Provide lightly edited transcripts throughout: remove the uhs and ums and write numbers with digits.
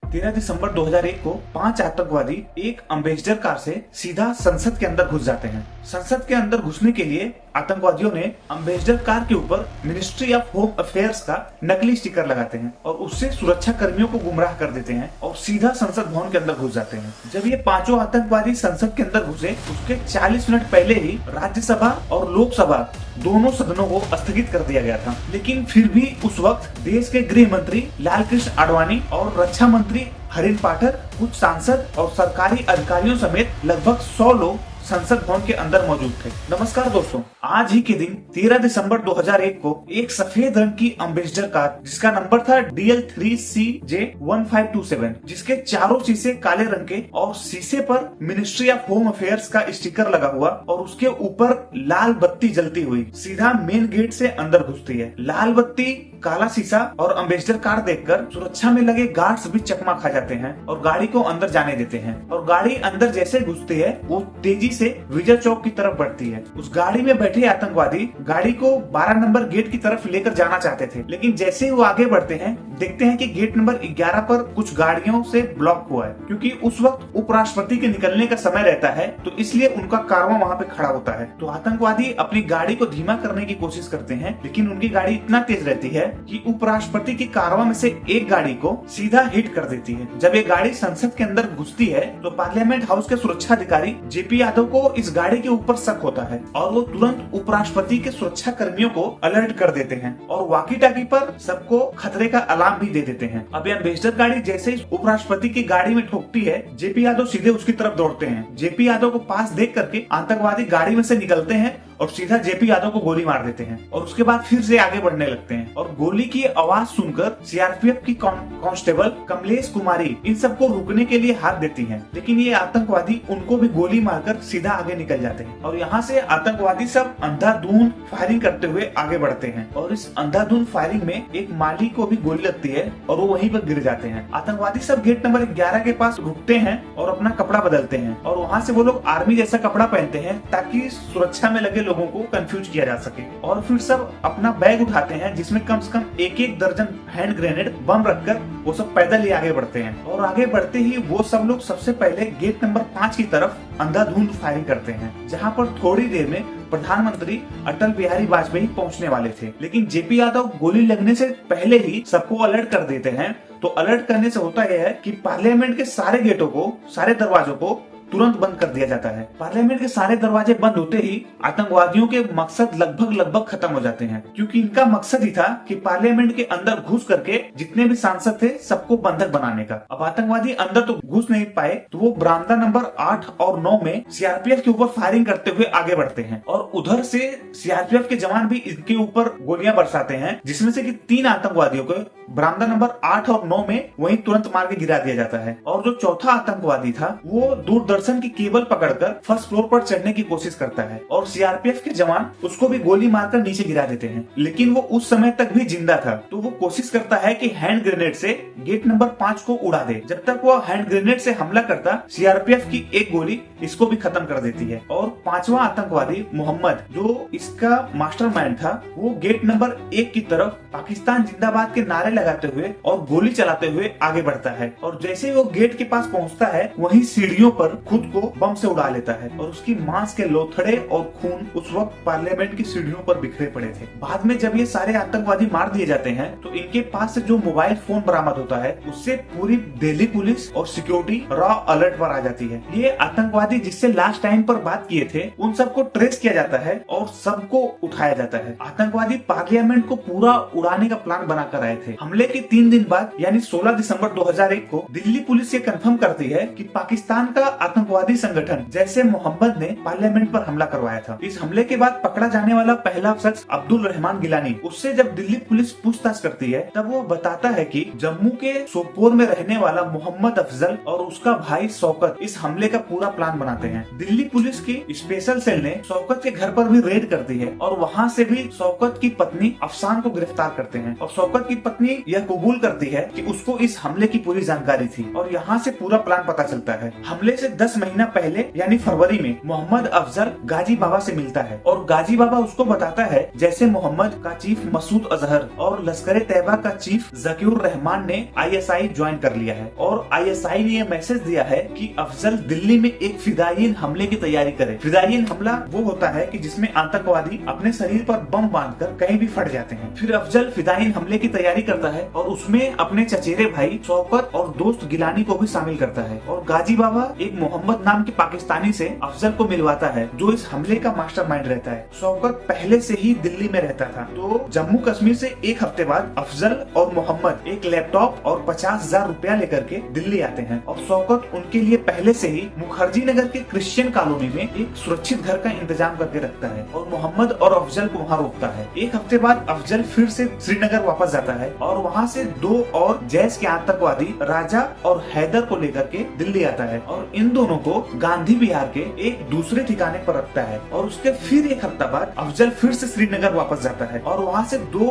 13 दिसंबर 2001 को 5 आतंकवादी एक अम्बेसडर कार से सीधा संसद के अंदर घुस जाते हैं। संसद के अंदर घुसने के लिए आतंकवादियों ने अम्बेसडर कार के ऊपर मिनिस्ट्री ऑफ होम अफेयर्स का नकली स्टिकर लगाते हैं और उससे सुरक्षा कर्मियों को गुमराह कर देते हैं और सीधा संसद भवन के अंदर घुस जाते हैं। जब ये पांचों आतंकवादी संसद के अंदर घुसे, उसके 40 मिनट पहले ही राज्यसभा और लोकसभा दोनों सदनों को स्थगित कर दिया गया था। लेकिन फिर भी उस वक्त देश के गृह मंत्री लालकृष्ण आडवाणी और रक्षा मंत्री हरिन पाठक, कुछ सांसद और सरकारी अधिकारियों समेत लगभग 100 लोग संसद भवन के अंदर मौजूद थे। नमस्कार दोस्तों, आज ही के दिन 13 दिसंबर 2001 को एक सफेद रंग की अम्बेसडर कार जिसका नंबर था DL3CJ1527, जिसके चारों शीशे काले रंग के और शीशे पर मिनिस्ट्री ऑफ होम अफेयर्स का स्टिकर लगा हुआ और उसके ऊपर लाल बत्ती जलती हुई सीधा मेन गेट से अंदर घुसती है। लाल बत्ती, काला शीशा और अम्बेसडर कार देखकर सुरक्षा में लगे गार्ड्स भी चकमा खा जाते हैं और गाड़ी को अंदर जाने देते हैं। और गाड़ी अंदर जैसे घुसती है वो तेजी से विजय चौक की तरफ बढ़ती है। उस गाड़ी में बैठे आतंकवादी गाड़ी को 12 नंबर गेट की तरफ लेकर जाना चाहते थे, लेकिन जैसे ही वो आगे बढ़ते हैं देखते हैं कि गेट नंबर 11 पर कुछ गाड़ियों से ब्लॉक हुआ है, क्योंकि उस वक्त उपराष्ट्रपति के निकलने का समय रहता है, तो इसलिए उनका कारवां वहाँ पे खड़ा होता है। तो आतंकवादी अपनी गाड़ी को धीमा करने की कोशिश करते हैं, लेकिन उनकी गाड़ी इतना तेज रहती है कि उपराष्ट्रपति की कारवां में से एक गाड़ी को सीधा हिट कर देती है। जब ये गाड़ी संसद के अंदर घुसती है तो पार्लियामेंट हाउस के सुरक्षा अधिकारी जेपी यादव को इस गाड़ी के ऊपर शक होता है और वो तुरंत उपराष्ट्रपति के सुरक्षा कर्मियों को अलर्ट कर देते हैं और वाकी टाकी पर सबको खतरे का अलार्म भी दे देते हैं। अब ये अम्बेसडर गाड़ी जैसे ही उपराष्ट्रपति की गाड़ी में ठोकती है, जेपी यादव सीधे उसकी तरफ दौड़ते हैं। जेपी यादव को पास देख करके आतंकवादी गाड़ी में से निकलते हैं और सीधा जेपी यादव को गोली मार देते हैं और उसके बाद फिर से आगे बढ़ने लगते हैं। और गोली की आवाज सुनकर सीआरपीएफ की कांस्टेबल कमलेश कुमारी इन सबको रुकने के लिए हाथ देती हैं, लेकिन ये आतंकवादी उनको भी गोली मारकर सीधा आगे निकल जाते हैं। और यहाँ से आतंकवादी सब अंधाधुंध फायरिंग करते हुए आगे बढ़ते हैं और इस अंधाधुंध फायरिंग में एक माली को भी गोली लगती है और वो वहीं पर गिर जाते हैं। आतंकवादी सब गेट नंबर 11 के पास रुकते हैं और अपना कपड़ा बदलते हैं और वहाँ से वो लोग आर्मी जैसा कपड़ा पहनते हैं ताकि सुरक्षा में लगे लोगों को कंफ्यूज किया जा सके। और फिर सब अपना बैग उठाते हैं जिसमें कम से कम एक दर्जन हैंड ग्रेनेड बम रखकर वो सब पैदल ही आगे बढ़ते हैं। और आगे बढ़ते ही वो सब लोग सबसे पहले गेट नंबर 5 की तरफ अंधाधुंध फायरिंग करते हैं, जहां पर थोड़ी देर में प्रधानमंत्री अटल बिहारी वाजपेयी पहुंचने वाले थे। लेकिन जेपी यादव गोली लगने से पहले ही सबको अलर्ट कर देते हैं। तो अलर्ट करने से होता यह है कि पार्लियामेंट के सारे गेटों को, सारे दरवाजों को तुरंत बंद कर दिया जाता है। पार्लियामेंट के सारे दरवाजे बंद होते ही आतंकवादियों के मकसद लगभग खत्म हो जाते हैं, क्योंकि इनका मकसद ही था कि पार्लियामेंट के अंदर घुस करके जितने भी सांसद थे सबको बंधक बनाने का। अब आतंकवादी अंदर तो घुस नहीं पाए, तो वो बरामदा नंबर 8 और 9 में सीआरपीएफ के ऊपर फायरिंग करते हुए आगे बढ़ते हैं और उधर से सीआरपीएफ के जवान भी इनके ऊपर गोलियां बरसाते हैं, जिसमें से कि 3 आतंकवादियों को बरामदा नंबर 8 और 9 में वहीं तुरंत मार के गिरा दिया जाता है। और जो चौथा आतंकवादी था वो दूरदर्शन की केबल पकड़कर फर्स्ट फ्लोर पर चढ़ने की कोशिश करता है और सीआरपीएफ के जवान उसको भी गोली मारकर नीचे गिरा देते हैं, लेकिन वो उस समय तक भी जिंदा था। तो वो कोशिश करता है कि हैंड ग्रेनेड से गेट नंबर 5 को उड़ा दे। जब तक वो हैंड ग्रेनेड से हमला करता, सीआरपीएफ की एक गोली इसको भी खत्म कर देती है। और 5वां आतंकवादी मोहम्मद, जो इसका मास्टरमाइंड था, वो गेट नंबर 1 की तरफ पाकिस्तान जिंदाबाद के नारे लगाते हुए और गोली चलाते हुए आगे बढ़ता है। और जैसे ही वो गेट के पास पहुंचता है, वहीं सीढ़ियों पर खुद को बम से उड़ा लेता है और उसकी मांस के लोथड़े और खून उस वक्त पार्लियामेंट की सीढ़ियों पर बिखरे पड़े थे। बाद में जब ये सारे आतंकवादी मार दिए जाते हैं तो इनके पास से जो मोबाइल फोन बरामद होता है, उससे पूरी दिल्ली पुलिस और सिक्योरिटी रॉ अलर्ट पर आ जाती है। ये आतंकवादी जिससे लास्ट टाइम पर बात किए थे, उन सबको ट्रेस किया जाता है और सबको उठाया जाता है। आतंकवादी पार्लियामेंट को पूरा उड़ाने का प्लान बनाकर आए थे। हमले के 3 दिन बाद यानी 16 दिसंबर 2001 को दिल्ली पुलिस ये कंफर्म करती है कि पाकिस्तान का आतंकवादी संगठन जैसे मोहम्मद ने पार्लियामेंट पर हमला करवाया था। इस हमले के बाद पकड़ा जाने वाला पहला शख्स अब्दुल रहमान गिलानी, उससे जब दिल्ली पुलिस पूछताछ करती है तब वो बताता है कि जम्मू के सोपोर में रहने वाला मोहम्मद अफजल और उसका भाई शौकत इस हमले का पूरा प्लान प्लान बनाते हैं। दिल्ली पुलिस की स्पेशल सेल ने शौकत के घर पर भी रेड कर दी है और वहाँ से भी शौकत की पत्नी अफसान को गिरफ्तार करते हैं और शौकत की पत्नी यह कबूल करती है कि उसको इस हमले की पूरी जानकारी थी और यहाँ से पूरा प्लान पता चलता है। हमले से 10 महीना पहले यानी फरवरी में मोहम्मद अफजल गाजी बाबा से मिलता है और गाजी बाबा उसको बताता है जैसे मोहम्मद का चीफ मसूद अजहर और लश्कर तैयबा का चीफ जकीउर रहमान ने ISI ज्वाइन कर लिया है और ISI ने यह मैसेज दिया है कि अफजल दिल्ली में एक फिदायीन हमले की तैयारी करे। फिदायीन हमला वो होता है कि जिसमें आतंकवादी अपने शरीर पर बम बांधकर कहीं भी फट जाते हैं। फिर अफजल फिदायीन हमले की तैयारी करता है और उसमें अपने चचेरे भाई शौकत और दोस्त गिलानी को भी शामिल करता है और गाजी बाबा एक मोहम्मद नाम के पाकिस्तानी से अफजल को मिलवाता है जो इस हमले का मास्टरमाइंड रहता है। शौकत पहले से ही दिल्ली में रहता था तो जम्मू कश्मीर से एक हफ्ते बाद अफजल और मोहम्मद एक लैपटॉप और 50,000 रुपया लेकर के दिल्ली आते हैं और शौकत उनके लिए पहले से ही मुखर्जी नगर के क्रिश्चियन कॉलोनी में एक सुरक्षित घर का इंतजाम करके रखता है और मोहम्मद और अफजल को वहाँ रोकता है। एक हफ्ते बाद अफजल फिर से श्रीनगर वापस जाता है और वहाँ से 2 और जैश के आतंकवादी राजा और हैदर को लेकर के दिल्ली आता है और इन दोनों को गांधी विहार के एक दूसरे ठिकाने पर रखता है और उसके फिर एक हफ्ता बाद अफजल फिर से श्रीनगर वापस जाता है और वहाँ से 2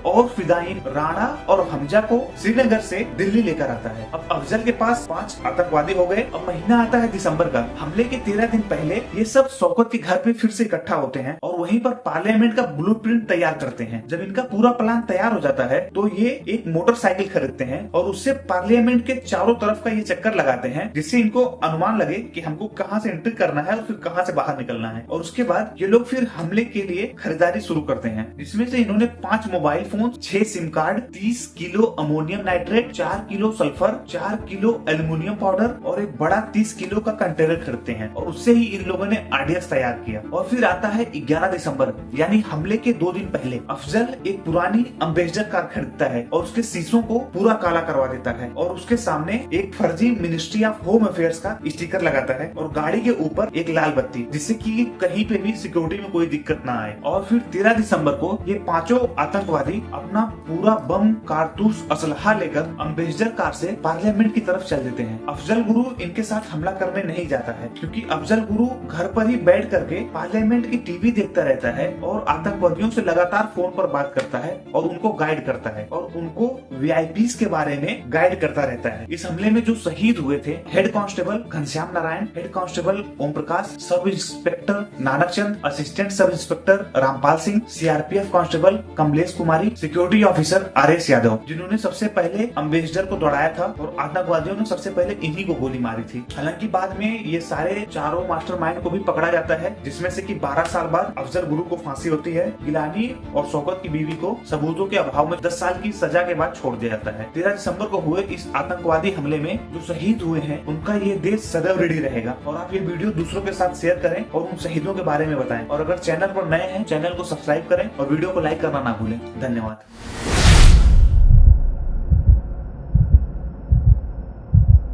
और फिदायीन राणा और हमजा को श्रीनगर से दिल्ली लेकर आता है। अब अफजल के पास 5 आतंकवादी हो गए। अब महीना आता है दिसंबर का। हमले के 13 दिन पहले ये सब शौकत के घर पे फिर से इकट्ठा होते हैं और वहीं पर पार्लियामेंट का ब्लूप्रिंट तैयार करते हैं। जब इनका पूरा प्लान तैयार हो जाता है तो ये एक मोटरसाइकिल खरीदते हैं और उससे पार्लियामेंट के चारों तरफ का ये चक्कर लगाते हैं जिससे इनको अनुमान लगे कि हमको कहाँ से एंट्री करना है और फिर कहाँ से बाहर निकलना है। और उसके बाद ये लोग फिर हमले के लिए खरीदारी शुरू करते हैं जिसमें से इन्होंने 5 mobile phone, 6 SIM card, 30 kilo ammonium nitrate, 4 kilo sulphur, 4 kilo aluminium powder और एक बड़ा 30 किलो का कंटेनर खरीदते हैं और उससे ही इन लोगों ने आरडीएक्स तैयार किया। और फिर आता है 11 दिसंबर यानी हमले के 2 दिन पहले अफजल एक पुरानी अम्बेसडर कार खरीदता है और उसके शीशों को पूरा काला करवा देता है और उसके सामने एक फर्जी मिनिस्ट्री ऑफ होम अफेयर्स का स्टिकर लगाता है और गाड़ी के ऊपर एक लाल बत्ती जिससे कि कहीं पे भी सिक्योरिटी में कोई दिक्कत ना आए। और फिर 13 दिसंबर को ये 5 आतंकवादी अपना पूरा बम, कारतूस, असलहा लेकर अम्बेसडर कार से पार्लियामेंट की तरफ चल देते हैं। अफजल गुरु इनके साथ हमला करने नहीं जाता है क्योंकि अफजल गुरु घर पर ही बैठ करके पार्लियामेंट की टीवी देखता रहता है और आतंकवादियों से लगातार फोन पर बात करता है और उनको गाइड करता है और उनको वीआईपीज के बारे में गाइड करता रहता है। इस हमले में जो शहीद हुए थे head constable Ghanshyam Narayan, head constable Om Prakash, sub inspector Nanak Chand, assistant sub inspector Rampal Singh, CRPF constable Kamlesh Kumari, security officer R S Yadav जिन्होंने सबसे पहले अम्बेसडर को दौड़ाया था और आतंकवादियों ने सबसे पहले इन्हीं को गोली मारी थी। हालांकि बाद में ये सारे चारों मास्टरमाइंड को भी पकड़ा जाता है जिसमें से कि 12 साल बाद अफजल गुरु को फांसी होती है। गिलानी और शौकत की बीवी को सबूतों के अभाव में 10 साल की सजा के बाद छोड़ दिया जाता है। 13 दिसंबर को हुए इस आतंकवादी हमले में जो शहीद हुए हैं उनका ये देश सदैव रेडी रहेगा। और आप ये वीडियो दूसरों के साथ शेयर करें और उन शहीदों के बारे में बताएं और अगर चैनल पर नए हैं चैनल को सब्सक्राइब करें और वीडियो को लाइक करना ना भूलें। धन्यवाद।